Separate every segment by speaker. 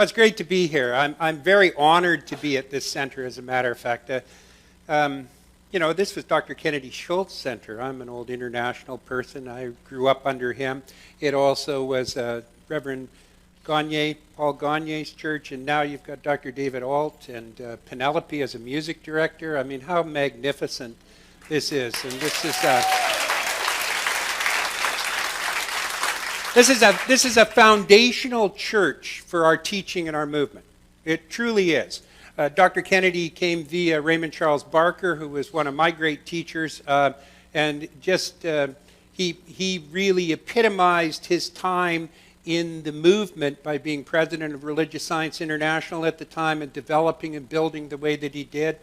Speaker 1: Well, it's great to be here. I'm very honored to be at this center, as a matter of fact. This was Dr. Kennedy Schultz Center. I'm an old international person. I grew up under him. It also was Reverend Gagne, Paul Gagne's church, and now you've got Dr. David Alt and Penelope as a music director. I mean, how magnificent this is. And this is a foundational church for our teaching and our movement. It truly is. Dr. Kennedy came via Raymond Charles Barker, who was one of my great teachers, and just he really epitomized his time in the movement by being president of Religious Science International at the time and developing and building the way that he did.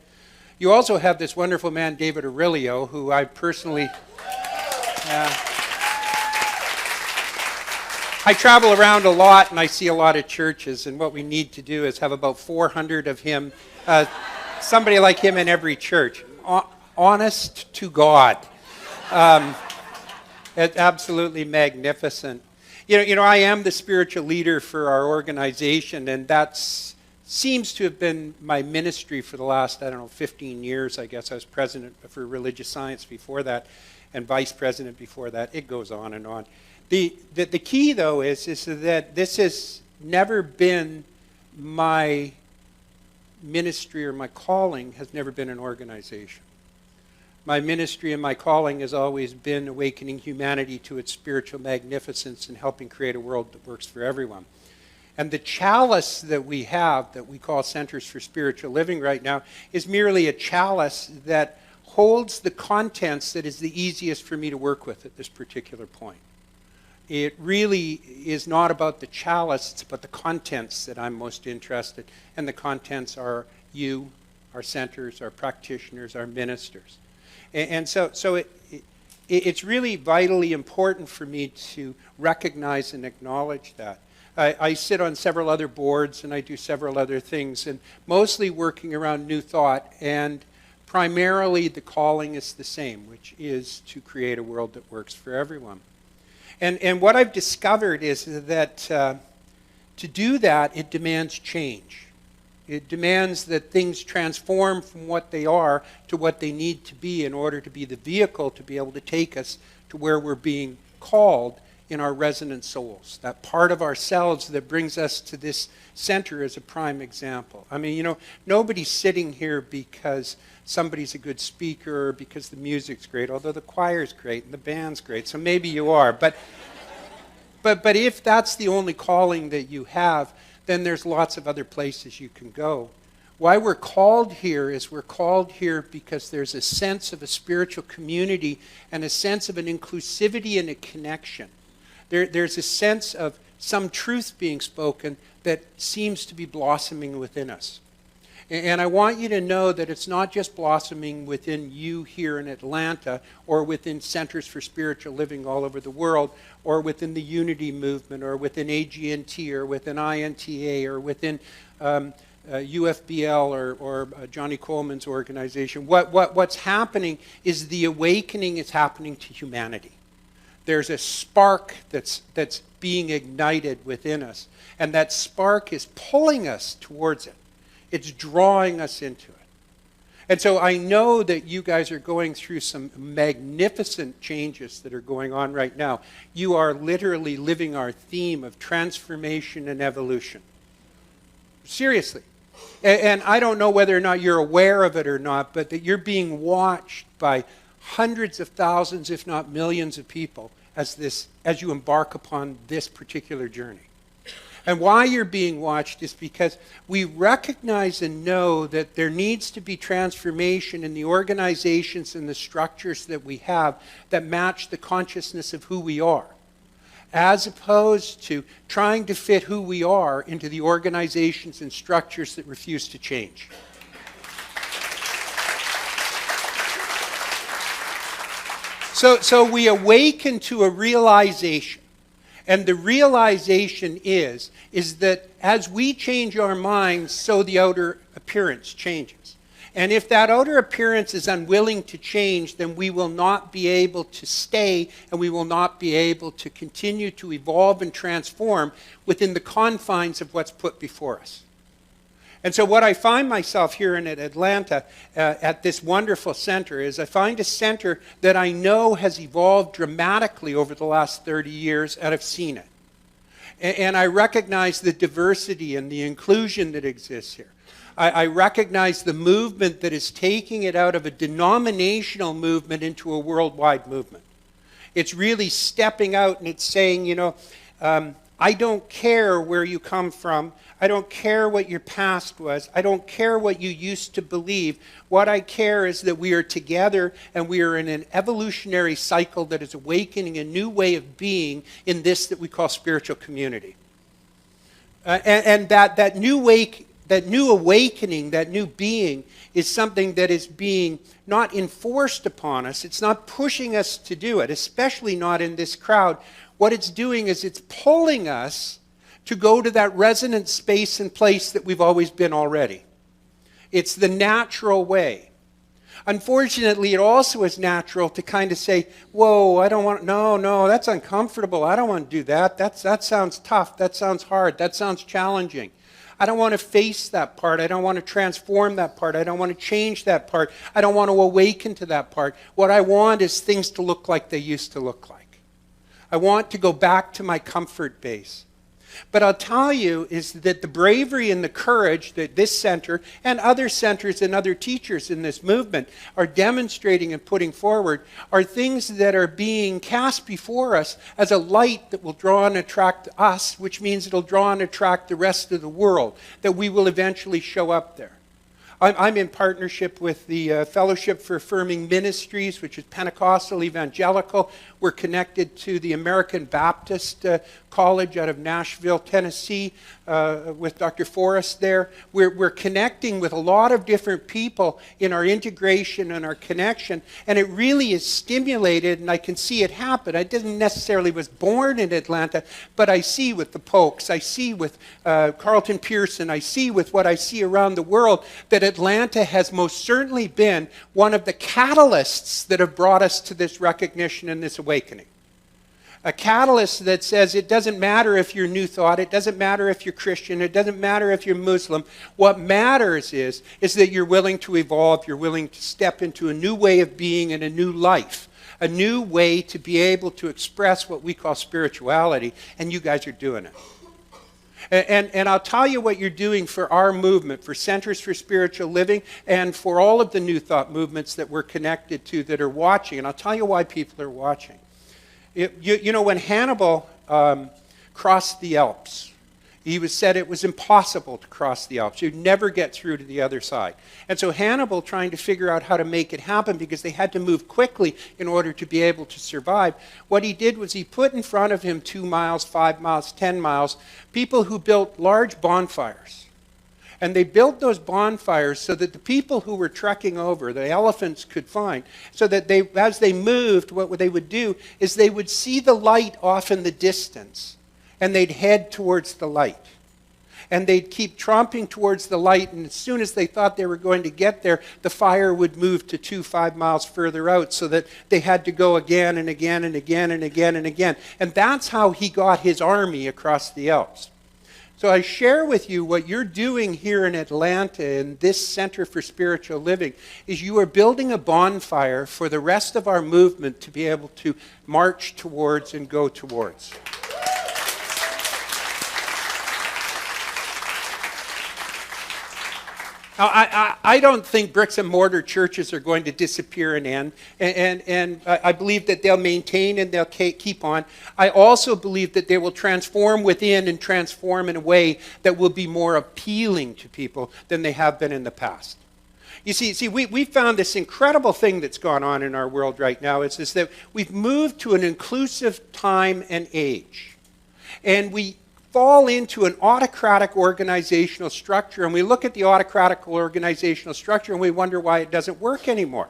Speaker 1: You also have this wonderful man, David Aurelio, who I personally... I travel around a lot and I see a lot of churches, and what we need to do is have about 400 of him, somebody like him in every church. Honest to God. It's absolutely magnificent. You know, I am the spiritual leader for our organization, and that seems to have been my ministry for the last, 15 years, I guess. I was president for religious science before that and vice president before that. It goes on and on. The key, though, is that this has never been my ministry, or my calling has never been an organization. My ministry and my calling has always been awakening humanity to its spiritual magnificence and helping create a world that works for everyone. And the chalice that we have, that we call Centers for Spiritual Living right now, is merely a chalice that holds the contents that is the easiest for me to work with at this particular point. It really is not about the chalice, it's about the contents that I'm most interested in. And the contents are you, our centers, our practitioners, our ministers. And so it's really vitally important for me to recognize and acknowledge that. I sit on several other boards and I do several other things, and mostly working around New Thought, and primarily the calling is the same, which is to create a world that works for everyone. And what I've discovered is that to do that, it demands change. It demands that things transform from what they are to what they need to be in order to be the vehicle to be able to take us to where we're being called in our resonant souls. That part of ourselves that brings us to this center is a prime example. I mean, you know, nobody's sitting here because somebody's a good speaker or because the music's great, although the choir's great and the band's great, so maybe you are. But if that's the only calling that you have, then there's lots of other places you can go. Why we're called here is we're called here because there's a sense of a spiritual community and a sense of an inclusivity and a connection. There's a sense of some truth being spoken that seems to be blossoming within us. And I want you to know that it's not just blossoming within you here in Atlanta, or within Centers for Spiritual Living all over the world, or within the Unity Movement, or within AGNT, or within INTA, or within UFBL, or Johnny Coleman's organization. What's happening is the awakening is happening to humanity. There's a spark that's being ignited within us, and that spark is pulling us towards it. It's drawing us into it. And so I know that you guys are going through some magnificent changes that are going on right now. You are literally living our theme of transformation and evolution. Seriously. And I don't know whether or not you're aware of it or not, but that you're being watched by hundreds of thousands, if not millions of people as you embark upon this particular journey. And why you're being watched is because we recognize and know that there needs to be transformation in the organizations and the structures that we have that match the consciousness of who we are, as opposed to trying to fit who we are into the organizations and structures that refuse to change. So we awaken to a realization. And the realization is that as we change our minds, so the outer appearance changes. And if that outer appearance is unwilling to change, then we will not be able to stay, and we will not be able to continue to evolve and transform within the confines of what's put before us. And so what I find myself here in Atlanta at this wonderful center is I find a center that I know has evolved dramatically over the last 30 years, and I've seen it. And I recognize the diversity and the inclusion that exists here. I recognize the movement that is taking it out of a denominational movement into a worldwide movement. It's really stepping out and it's saying, you know, I don't care where you come from. I don't care what your past was. I don't care what you used to believe. What I care is that we are together and we are in an evolutionary cycle that is awakening a new way of being in this that we call spiritual community. And that new awakening, that new being is something that is being not enforced upon us. It's not pushing us to do it, especially not in this crowd. What it's doing is it's pulling us to go to that resonant space and place that we've always been already. It's the natural way. Unfortunately, it also is natural to kind of say, whoa, I don't want, no, that's uncomfortable. I don't want to do that. That sounds tough. That sounds hard. That sounds challenging. I don't want to face that part. I don't want to transform that part. I don't want to change that part. I don't want to awaken to that part. What I want is things to look like they used to look like. I want to go back to my comfort base. But I'll tell you is that the bravery and the courage that this center and other centers and other teachers in this movement are demonstrating and putting forward are things that are being cast before us as a light that will draw and attract us, which means it'll draw and attract the rest of the world, that we will eventually show up there. I'm in partnership with the Fellowship for Affirming Ministries, which is Pentecostal Evangelical. We're connected to the American Baptist College out of Nashville, Tennessee, with Dr. Forrest there. We're connecting with a lot of different people in our integration and our connection, and it really is stimulated, and I can see it happen. I didn't necessarily was born in Atlanta, but I see with the Pokes, I see with Carlton Pearson, I see with what I see around the world that Atlanta has most certainly been one of the catalysts that have brought us to this recognition and this awakening. A catalyst that says it doesn't matter if you're New Thought, it doesn't matter if you're Christian, it doesn't matter if you're Muslim. What matters is that you're willing to evolve, you're willing to step into a new way of being and a new life, a new way to be able to express what we call spirituality, and you guys are doing it. And I'll tell you what you're doing for our movement, for Centers for Spiritual Living, and for all of the New Thought movements that we're connected to that are watching. And I'll tell you why people are watching. You know, when Hannibal crossed the Alps, he said it was impossible to cross the Alps. You'd never get through to the other side. And so Hannibal, trying to figure out how to make it happen because they had to move quickly in order to be able to survive, what he did was he put in front of him 2 miles, 5 miles, 10 miles, people who built large bonfires. And they built those bonfires so that the people who were trekking over, the elephants could find, so that they, as they moved, what they would do is they would see the light off in the distance, and they'd head towards the light. And they'd keep tromping towards the light, and as soon as they thought they were going to get there, the fire would move to 5 miles further out, so that they had to go again and again and again and again and again. And that's how he got his army across the Alps. So I share with you what you're doing here in Atlanta in this Center for Spiritual Living is you are building a bonfire for the rest of our movement to be able to march towards and go towards. Now, I don't think bricks and mortar churches are going to disappear and end, and I believe that they'll maintain and they'll keep on. I also believe that they will transform within and transform in a way that will be more appealing to people than they have been in the past. You see, we found this incredible thing that's gone on in our world right now is that we've moved to an inclusive time and age, and we fall into an autocratic organizational structure, and we look at the autocratic organizational structure and we wonder why it doesn't work anymore.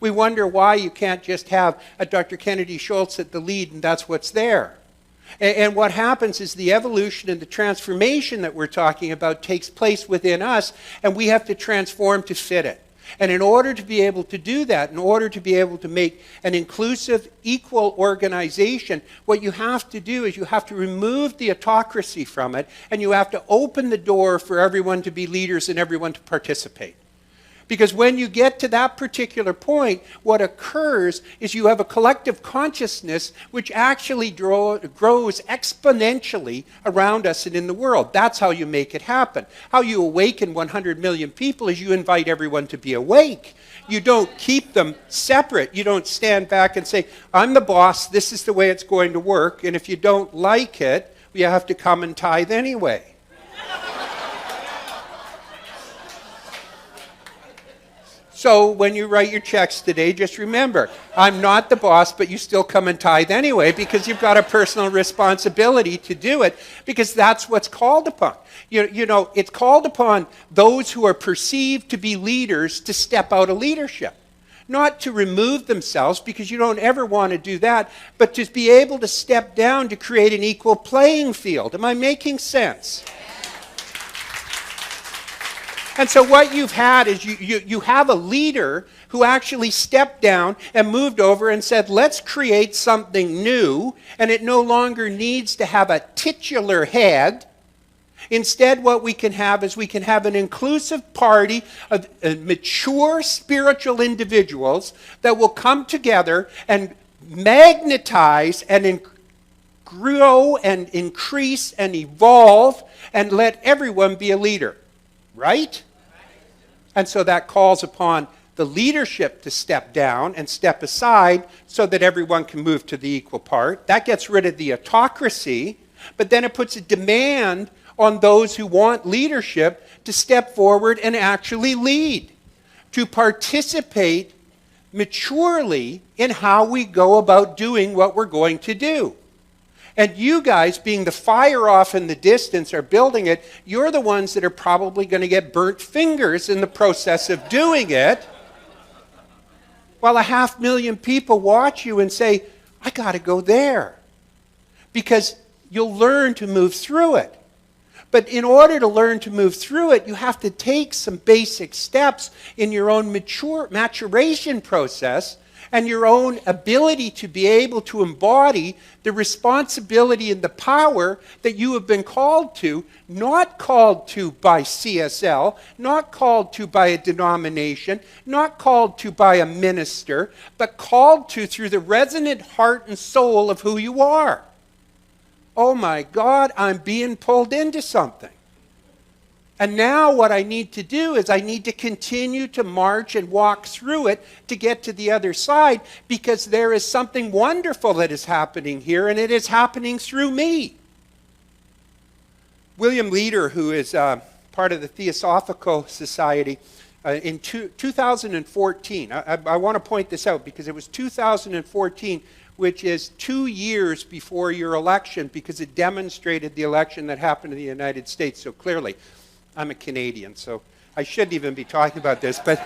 Speaker 1: We wonder why you can't just have a Dr. Kennedy Schultz at the lead and that's what's there. And what happens is the evolution and the transformation that we're talking about takes place within us, and we have to transform to fit it. And in order to be able to do that, in order to be able to make an inclusive, equal organization, what you have to do is you have to remove the autocracy from it, and you have to open the door for everyone to be leaders and everyone to participate. Because when you get to that particular point, what occurs is you have a collective consciousness which actually grows exponentially around us and in the world. That's how you make it happen. How you awaken 100 million people is you invite everyone to be awake. You don't keep them separate. You don't stand back and say, I'm the boss, this is the way it's going to work, and if you don't like it, you have to come and tithe anyway. So when you write your checks today, just remember, I'm not the boss, but you still come and tithe anyway because you've got a personal responsibility to do it, because that's what's called upon. You know, it's called upon those who are perceived to be leaders to step out of leadership. Not to remove themselves, because you don't ever want to do that, but to be able to step down to create an equal playing field. Am I making sense? And so what you've had is you have a leader who actually stepped down and moved over and said, let's create something new, and it no longer needs to have a titular head. Instead, what we can have is we can have an inclusive party of mature spiritual individuals that will come together and magnetize and grow and increase and evolve and let everyone be a leader. Right? And so that calls upon the leadership to step down and step aside so that everyone can move to the equal part. That gets rid of the autocracy, but then it puts a demand on those who want leadership to step forward and actually lead, to participate maturely in how we go about doing what we're going to do. And you guys, being the fire off in the distance, are building it, you're the ones that are probably going to get burnt fingers in the process of doing it. While 500,000 people watch you and say, I got to go there. Because you'll learn to move through it. But in order to learn to move through it, you have to take some basic steps in your own maturation process and your own ability to be able to embody the responsibility and the power that you have been called to, not called to by CSL, not called to by a denomination, not called to by a minister, but called to through the resonant heart and soul of who you are. Oh my God, I'm being pulled into something. And now what I need to do is I need to continue to march and walk through it to get to the other side, because there is something wonderful that is happening here, and it is happening through me. William Leader, who is part of the Theosophical Society, in 2014, I want to point this out because it was 2014, which is 2 years before your election, because it demonstrated the election that happened in the United States so clearly. I'm a Canadian, so I shouldn't even be talking about this, but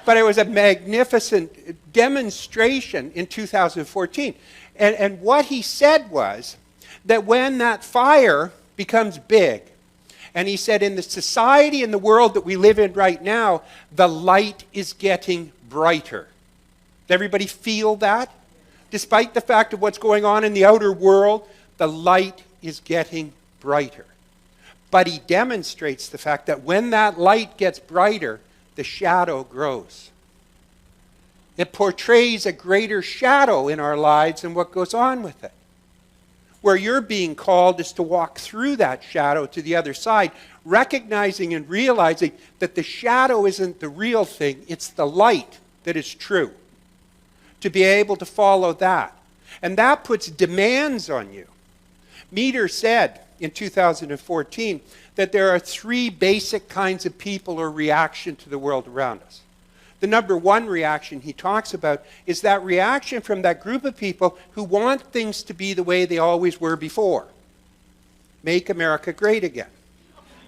Speaker 1: it was a magnificent demonstration in 2014. And what he said was that when that fire becomes big, and he said in the society and the world that we live in right now, the light is getting brighter. Does everybody feel that? Despite the fact of what's going on in the outer world, the light is getting brighter. But he demonstrates the fact that when that light gets brighter, the shadow grows. It portrays a greater shadow in our lives and what goes on with it. Where you're being called is to walk through that shadow to the other side, recognizing and realizing that the shadow isn't the real thing, it's the light that is true. To be able to follow that. And that puts demands on you. Meter said in 2014 that there are 3 basic kinds of people or reaction to the world around us. The number 1 reaction he talks about is that reaction from that group of people who want things to be the way they always were before. Make America great again.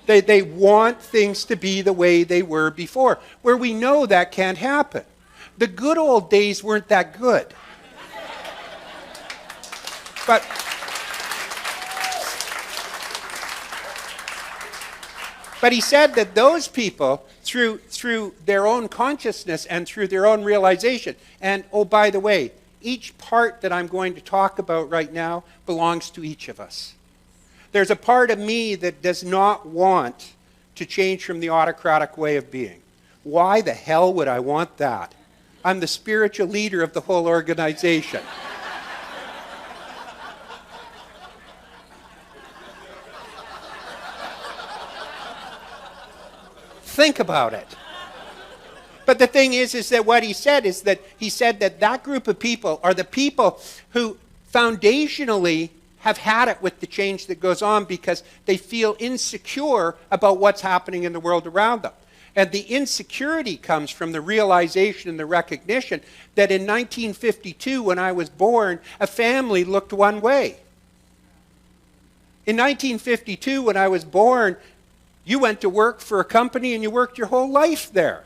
Speaker 1: They want things to be the way they were before, where we know that can't happen. The good old days weren't that good. But he said that those people, through their own consciousness and through their own realization, and oh, by the way, each part that I'm going to talk about right now belongs to each of us. There's a part of me that does not want to change from the autocratic way of being. Why the hell would I want that? I'm the spiritual leader of the whole organization. Think about it. But the thing is that what he said is that that group of people are the people who foundationally have had it with the change that goes on because they feel insecure about what's happening in the world around them. And the insecurity comes from the realization and the recognition that in 1952, when I was born, a family looked one way. In 1952, when I was born, you went to work for a company and you worked your whole life there.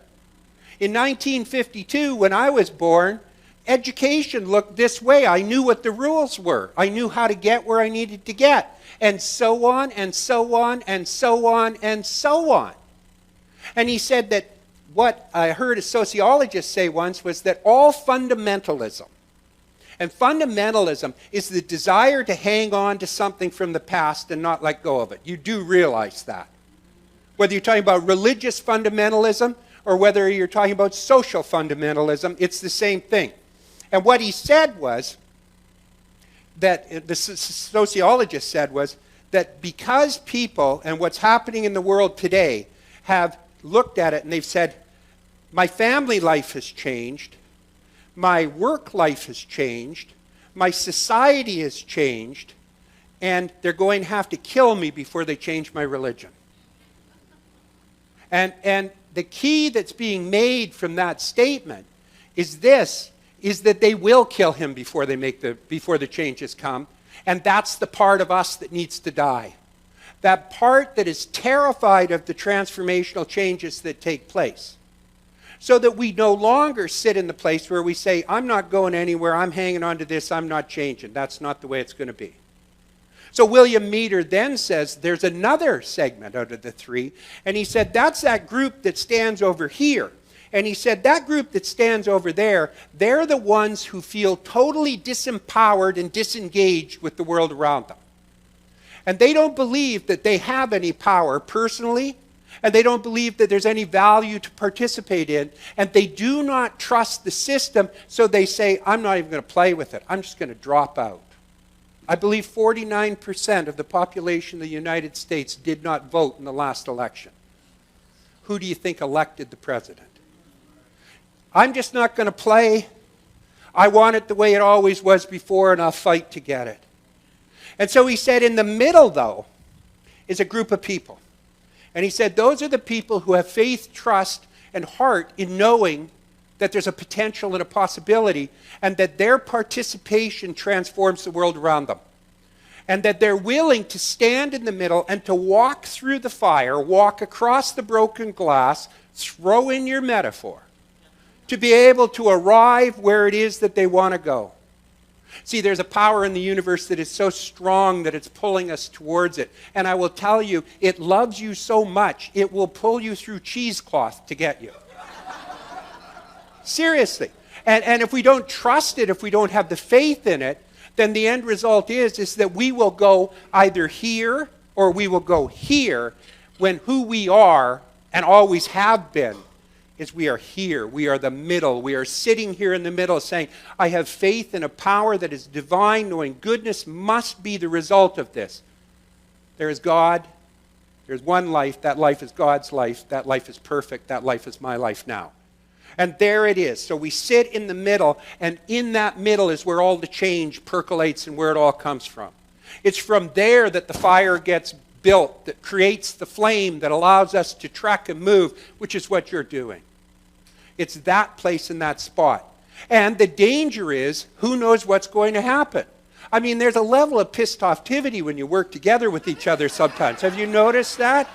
Speaker 1: In 1952, when I was born, education looked this way. I knew what the rules were. I knew how to get where I needed to get. And so on, and so on, and so on, and so on. And he said that what I heard a sociologist say once was that all fundamentalism, and fundamentalism is the desire to hang on to something from the past and not let go of it. You do realize that. Whether you're talking about religious fundamentalism or whether you're talking about social fundamentalism, it's the same thing. And what he said was, that the sociologist said was, that because people and what's happening in the world today have looked at it and they've said, my family life has changed, my work life has changed, my society has changed, and they're going to have to kill me before they change my religion. And the key that's being made from that statement is this, is that they will kill him before the changes come. And that's the part of us that needs to die. That part that is terrified of the transformational changes that take place. So that we no longer sit in the place where we say, I'm not going anywhere, I'm hanging on to this, I'm not changing. That's not the way it's going to be. So William Meader then says there's another segment out of the three, and he said that's that group that stands over here. And he said that group that stands over there, they're the ones who feel totally disempowered and disengaged with the world around them. And they don't believe that they have any power personally, and they don't believe that there's any value to participate in, and they do not trust the system, so they say, I'm not even going to play with it. I'm just going to drop out. I believe 49% of the population of the United States did not vote in the last election. Who do you think elected the president? I'm just not going to play. I want it the way it always was before, and I'll fight to get it. And so he said in the middle, though, is a group of people. And he said those are the people who have faith, trust, and heart in knowing that there's a potential and a possibility, and that their participation transforms the world around them. And that they're willing to stand in the middle and to walk through the fire, walk across the broken glass, throw in your metaphor, to be able to arrive where it is that they want to go. See, there's a power in the universe that is so strong that it's pulling us towards it. And I will tell you, it loves you so much, it will pull you through cheesecloth to get you. Seriously. And if we don't trust it, if we don't have the faith in it, then the end result is that we will go either here or we will go here, when who we are and always have been is we are here. We are the middle. We are sitting here in the middle saying, I have faith in a power that is divine, knowing goodness must be the result of this. There is God. There's one life. That life is God's life. That life is perfect. That life is my life now. And there it is. So we sit in the middle, and in that middle is where all the change percolates and where it all comes from. It's from there that the fire gets built, that creates the flame that allows us to trek and move, which is what you're doing. It's that place and that spot. And the danger is, who knows what's going to happen? I mean, there's a level of pissed offivity when you work together with each other sometimes. Have you noticed that?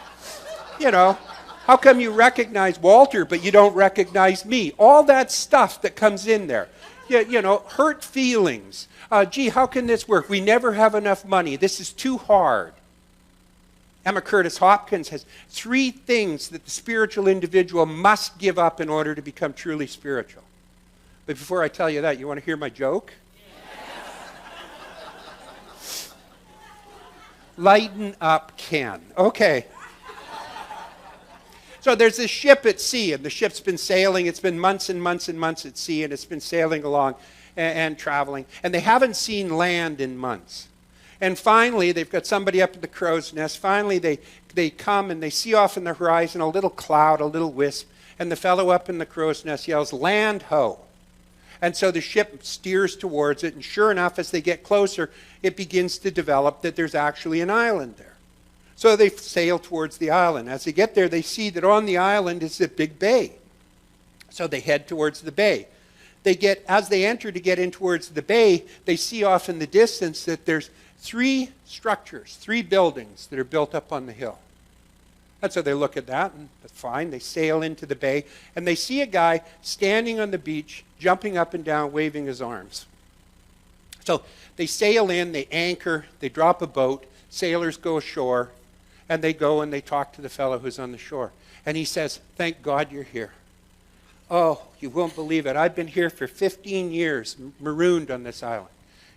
Speaker 1: You know, how come you recognize Walter, but you don't recognize me? All that stuff that comes in there. You know, hurt feelings. Gee, how can this work? We never have enough money. This is too hard. Emma Curtis Hopkins has 3 things that the spiritual individual must give up in order to become truly spiritual. But before I tell you that, you want to hear my joke? Yes. Lighten up, Kenn. Okay. So there's this ship at sea, and the ship's been sailing. It's been months and months and months at sea, and it's been sailing along and traveling. And they haven't seen land in months. And finally, they've got somebody up at the crow's nest. Finally, they come and they see off in the horizon a little cloud, a little wisp. And the fellow up in the crow's nest yells, "Land ho!" And so the ship steers towards it. And sure enough, as they get closer, it begins to develop that there's actually an island there. So they sail towards the island. As they get there, they see that on the island is a big bay. So they head towards the bay. As they enter to get in towards the bay, they see off in the distance that there's 3 structures, 3 buildings that are built up on the hill. And so they look at that, and that's fine. They sail into the bay, and they see a guy standing on the beach, jumping up and down, waving his arms. So they sail in, they anchor, they drop a boat, sailors go ashore, and they go and they talk to the fellow who's on the shore. And he says, "Thank God you're here. Oh, you won't believe it. I've been here for 15 years, marooned on this island.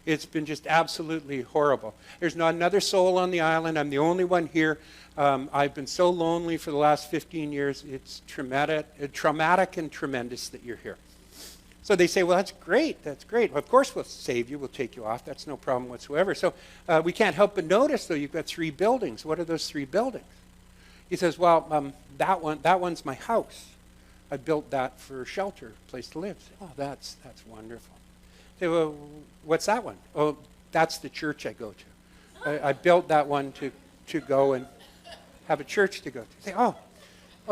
Speaker 1: It's been just absolutely horrible. There's not another soul on the island. I'm the only one here. I've been so lonely for the last 15 years. It's traumatic and tremendous that you're here." So they say, "Well, that's great. That's great. Well, of course we'll save you. We'll take you off. That's no problem whatsoever." So we can't help but notice, though, you've got 3 buildings. What are those 3 buildings? He says, "Well, that one's my house. I built that for shelter, place to live." "Oh, that's wonderful." Say, "Well, what's that one?" "Oh, that's the church I go to. I built that one to go and have a church to go to." Say, "Oh,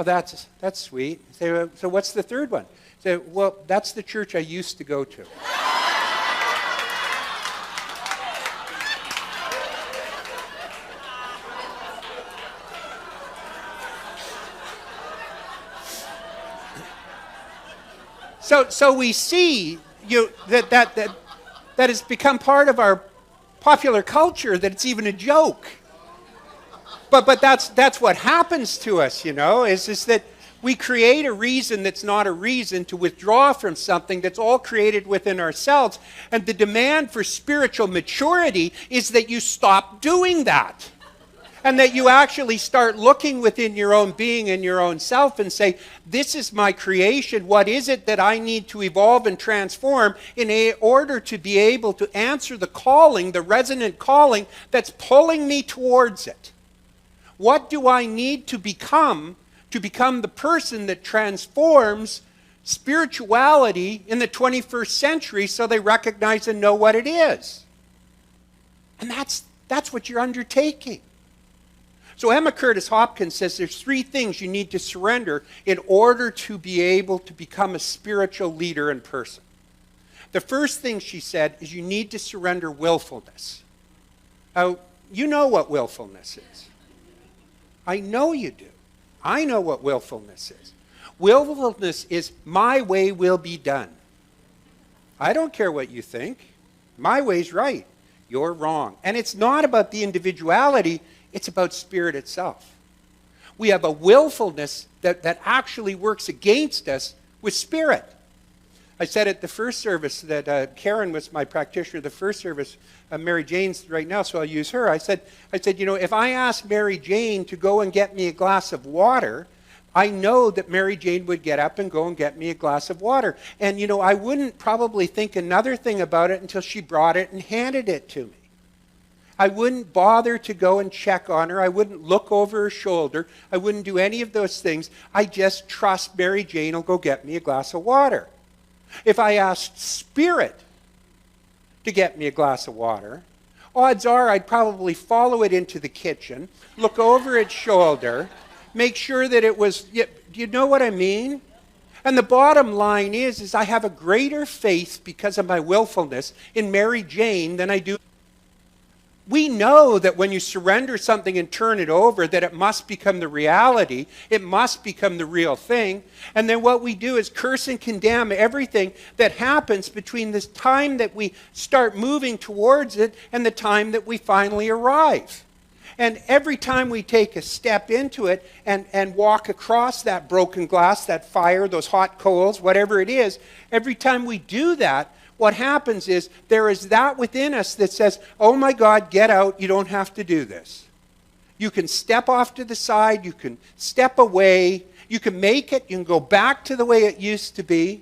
Speaker 1: that's sweet." Say, "Well, so what's the 3rd one?" Say, "Well, that's the church I used to go to." So we see that has become part of our popular culture, that it's even a joke. But that's what happens to us, is that we create a reason that's not a reason to withdraw from something that's all created within ourselves. And the demand for spiritual maturity is that you stop doing that. And that you actually start looking within your own being and your own self and say, "This is my creation. What is it that I need to evolve and transform in order to be able to answer the calling, the resonant calling that's pulling me towards it? What do I need to become the person that transforms spirituality in the 21st century so they recognize and know what it is?" And that's what you're undertaking. So Emma Curtis Hopkins says there's 3 things you need to surrender in order to be able to become a spiritual leader and person. The first thing she said is you need to surrender willfulness. Now, you know what willfulness is. I know you do. I know what willfulness is. Willfulness is my way will be done. I don't care what you think. My way's right. You're wrong. And it's not about the individuality. It's about spirit itself. We have a willfulness that actually works against us with spirit. I said at the first service that Karen was my practitioner, the first service. Mary Jane's right now, so I'll use her. I said, if I asked Mary Jane to go and get me a glass of water, I know that Mary Jane would get up and go and get me a glass of water. And, I wouldn't probably think another thing about it until she brought it and handed it to me. I wouldn't bother to go and check on her. I wouldn't look over her shoulder. I wouldn't do any of those things. I just trust Mary Jane will go get me a glass of water. If I asked Spirit to get me a glass of water, odds are I'd probably follow it into the kitchen, look over its shoulder, make sure that it was, you know what I mean? And the bottom line is I have a greater faith because of my willfulness in Mary Jane than I do. We know that when you surrender something and turn it over, that it must become the reality. It must become the real thing. And then what we do is curse and condemn everything that happens between this time that we start moving towards it and the time that we finally arrive. And every time we take a step into it and walk across that broken glass, that fire, those hot coals, whatever it is, every time we do that, what happens is there is that within us that says, oh my God, get out, you don't have to do this. You can step off to the side, you can step away, you can make it, you can go back to the way it used to be.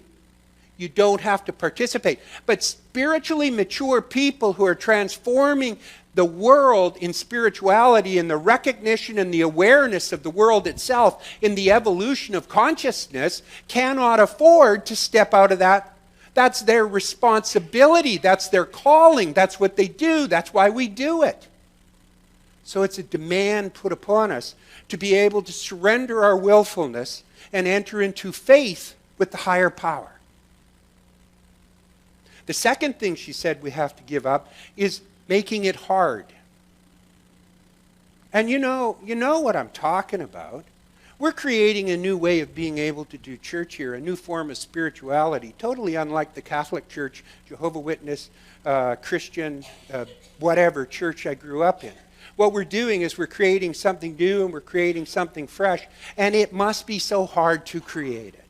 Speaker 1: You don't have to participate. But spiritually mature people who are transforming the world in spirituality, in the recognition and the awareness of the world itself, in the evolution of consciousness, cannot afford to step out of that. That's their responsibility. That's their calling. That's what they do. That's why we do it. So it's a demand put upon us to be able to surrender our willfulness and enter into faith with the higher power. The second thing she said we have to give up is making it hard. And you know what I'm talking about. We're creating a new way of being able to do church here, a new form of spirituality, totally unlike the Catholic Church, Jehovah's Witness, Christian, whatever church I grew up in. What we're doing is we're creating something new and we're creating something fresh, and it must be so hard to create it.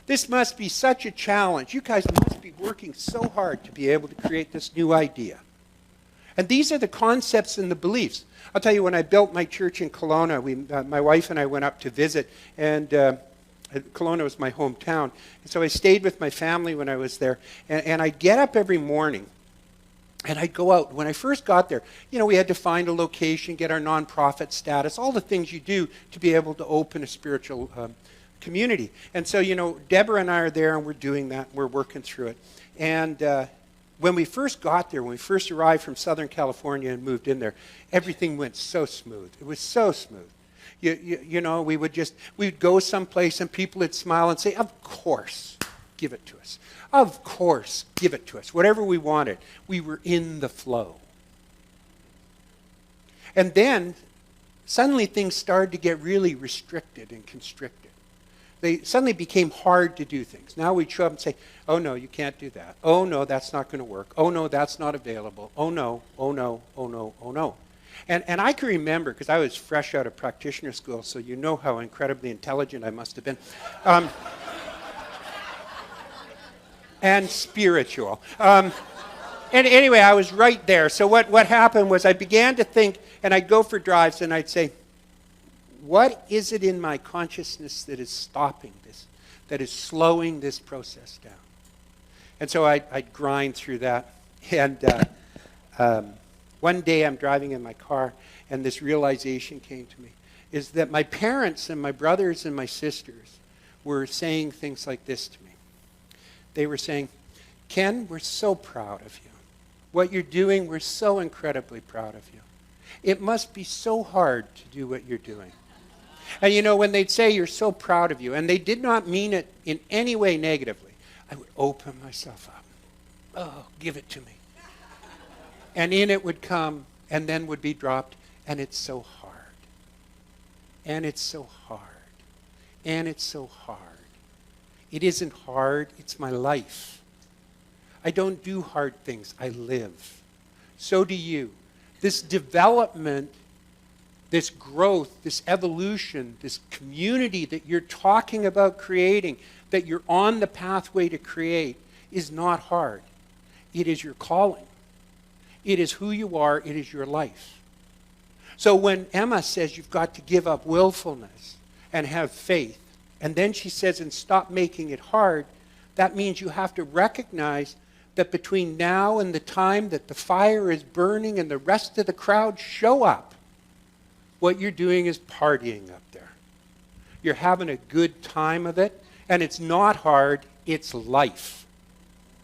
Speaker 1: This must be such a challenge. You guys must be working so hard to be able to create this new idea. And these are the concepts and the beliefs. I'll tell you, when I built my church in Kelowna, my wife and I went up to visit, and Kelowna was my hometown. And so I stayed with my family when I was there, and I'd get up every morning, and I'd go out. When I first got there, we had to find a location, get our nonprofit status, all the things you do to be able to open a spiritual community. And so, Deborah and I are there, and we're doing that. We're working through it. And when we first got there, when we first arrived from Southern California and moved in there, everything went so smooth. It was so smooth. We'd go someplace and people would smile and say, of course, give it to us. Of course, give it to us. Whatever we wanted. We were in the flow. And then, suddenly things started to get really restricted and constricted. They suddenly became hard to do things. Now we'd show up and say, oh no, you can't do that. Oh no, that's not going to work. Oh no, that's not available. Oh no, oh no, oh no, oh no. And I can remember, because I was fresh out of practitioner school, so you know how incredibly intelligent I must have been. And spiritual. And anyway, I was right there. So what happened was I began to think, and I'd go for drives and I'd say, what is it in my consciousness that is stopping this, that is slowing this process down? And so I'd grind through that. And one day I'm driving in my car, and this realization came to me, is that my parents and my brothers and my sisters were saying things like this to me. They were saying, Ken, we're so proud of you. What you're doing, we're so incredibly proud of you. It must be so hard to do what you're doing. And when they'd say, you're so proud of you, and they did not mean it in any way negatively, I would open myself up. Oh, give it to me. And in it would come, and then would be dropped, and it's so hard. And it's so hard. And it's so hard. It isn't hard, it's my life. I don't do hard things, I live. So do you. This development, this growth, this evolution, this community that you're talking about creating, that you're on the pathway to create, is not hard. It is your calling. It is who you are. It is your life. So when Emma says you've got to give up willfulness and have faith, and then she says, and stop making it hard, that means you have to recognize that between now and the time that the fire is burning and the rest of the crowd show up, what you're doing is partying up there. You're having a good time of it, and it's not hard, it's life.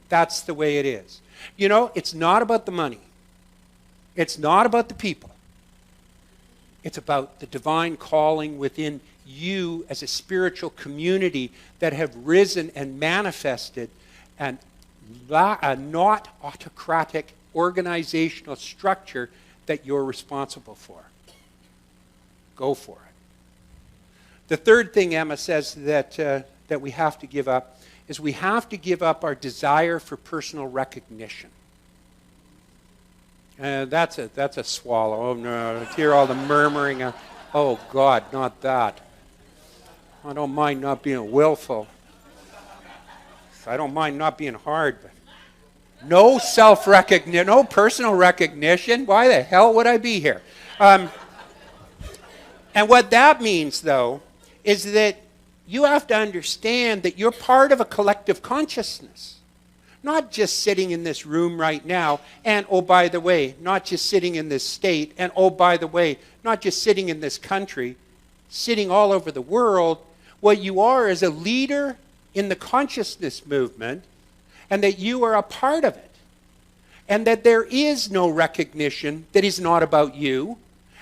Speaker 1: That's the way it is. It's not about the money. It's not about the people. It's about the divine calling within you as a spiritual community that have risen and manifested a not autocratic organizational structure that you're responsible for. Go for it. The third thing Emma says that we have to give up is we have to give up our desire for personal recognition. That's a swallow. Oh no, hear all the murmuring. Oh God, not that. I don't mind not being willful. I don't mind not being hard, but no self-recognition, no personal recognition. Why the hell would I be here? And what that means, though, is that you have to understand that you're part of a collective consciousness. Not just sitting in this room right now, and oh, by the way, not just sitting in this state, and oh, by the way, not just sitting in this country, sitting all over the world. What you are is a leader in the consciousness movement, and that you are a part of it. And that there is no recognition that is not about you,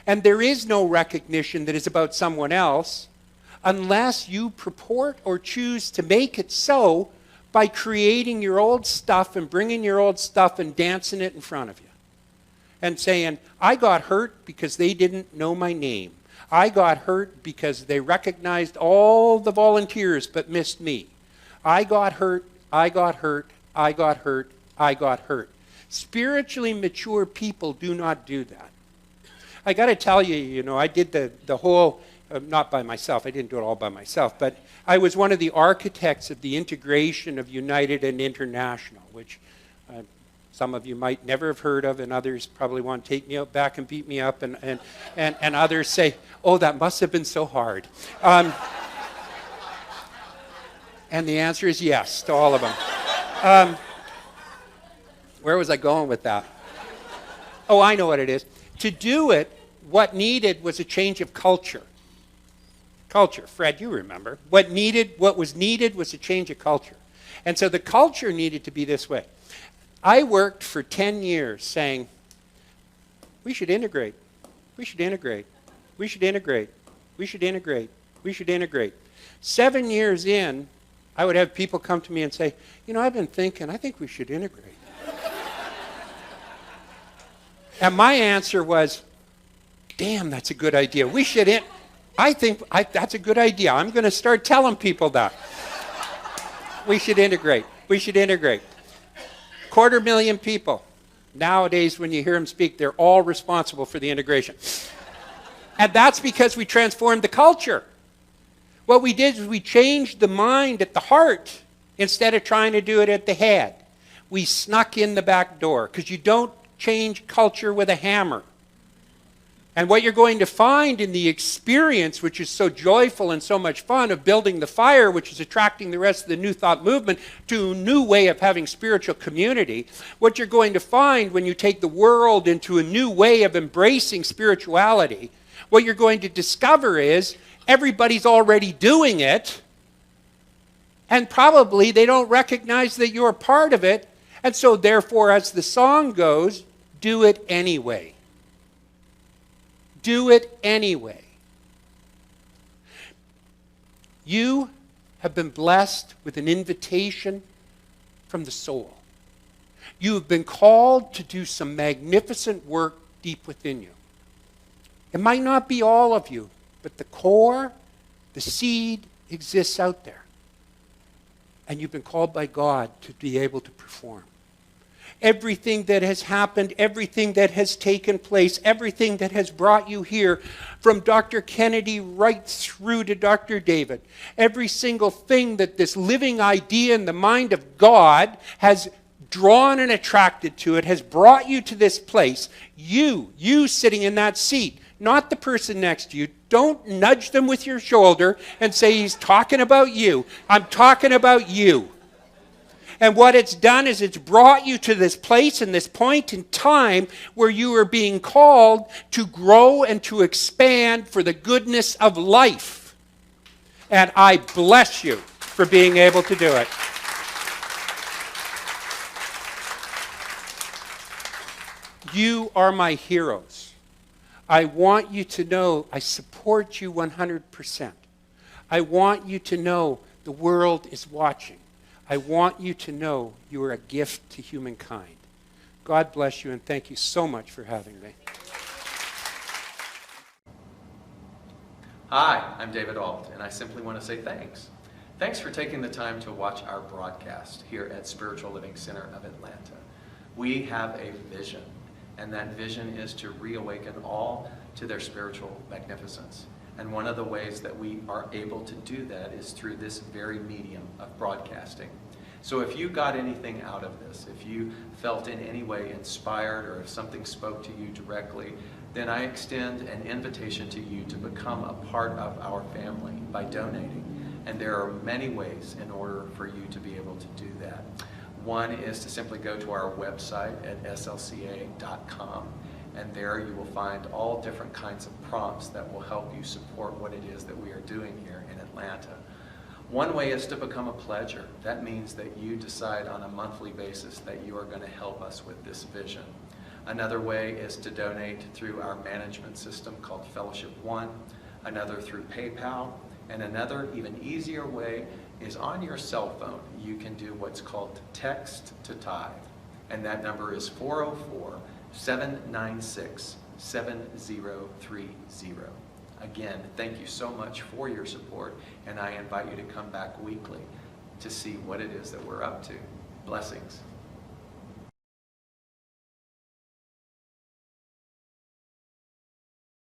Speaker 1: and there is no recognition that is about someone else, unless you purport or choose to make it so by creating your old stuff and bringing your old stuff and dancing it in front of you. And saying, I got hurt because they didn't know my name. I got hurt because they recognized all the volunteers but missed me. I got hurt, I got hurt, I got hurt, I got hurt. Spiritually mature people do not do that. I got to tell you, I did the whole, not by myself, I didn't do it all by myself, but I was one of the architects of the integration of United and International, which some of you might never have heard of, and others probably want to take me out back and beat me up, and others say, oh, that must have been so hard. And the answer is yes to all of them. Where was I going with that? Oh, I know what it is. To do it, what needed was a change of culture. Culture, Fred, you remember. What was needed was a change of culture. And so the culture needed to be this way. I worked for 10 years saying, we should integrate, we should integrate, we should integrate, we should integrate, we should integrate. 7 years in, I would have people come to me and say, I've been thinking, I think we should integrate. And my answer was, damn, that's a good idea. We should that's a good idea. I'm going to start telling people that. We should integrate. We should integrate. 250,000 people. Nowadays, when you hear them speak, they're all responsible for the integration. And that's because we transformed the culture. What we did is we changed the mind at the heart instead of trying to do it at the head. We snuck in the back door, because you don't change culture with a hammer. And what you're going to find in the experience, which is so joyful and so much fun, of building the fire, which is attracting the rest of the New Thought movement to a new way of having spiritual community, what you're going to find when you take the world into a new way of embracing spirituality, what you're going to discover is everybody's already doing it, and probably they don't recognize that you're a part of it, and so therefore, as the song goes, do it anyway. Do it anyway. You have been blessed with an invitation from the soul. You have been called to do some magnificent work deep within you. It might not be all of you, but the core, the seed exists out there. And you've been called by God to be able to perform. Everything that has happened, everything that has taken place, everything that has brought you here, from Dr. Kennedy right through to Dr. David, every single thing that this living idea in the mind of God has drawn and attracted to it, has brought you to this place. You sitting in that seat, not the person next to you. Don't nudge them with your shoulder and say, he's talking about you. I'm talking about you. And what it's done is it's brought you to this place and this point in time where you are being called to grow and to expand for the goodness of life. And I bless you for being able to do it. You are my heroes. I want you to know I support you 100%. I want you to know the world is watching. I want you to know you are a gift to humankind. God bless you, and thank you so much for having me.
Speaker 2: Hi, I'm David Ault, and I simply want to say thanks. Thanks for taking the time to watch our broadcast here at Spiritual Living Center of Atlanta. We have a vision, And that vision is to reawaken all to their spiritual magnificence. And one of the ways that we are able to do that is through this very medium of broadcasting. So if you got anything out of this, if you felt in any way inspired, or if something spoke to you directly, then I extend an invitation to you to become a part of our family by donating. And there are many ways in order for you to be able to do that. One is to simply go to our website at slca.com, and there you will find all different kinds of prompts that will help you support what it is that we are doing here in Atlanta. One way is to become a pledger. That means that you decide on a monthly basis that you are going to help us with this vision. Another way is to donate through our management system called Fellowship One, another through PayPal, and another even easier way is on your cell phone. You can do what's called text to tithe, and that number is 404-796-7030. Again, thank you so much for your support, and I invite you to come back weekly to see what it is that we're up to. Blessings.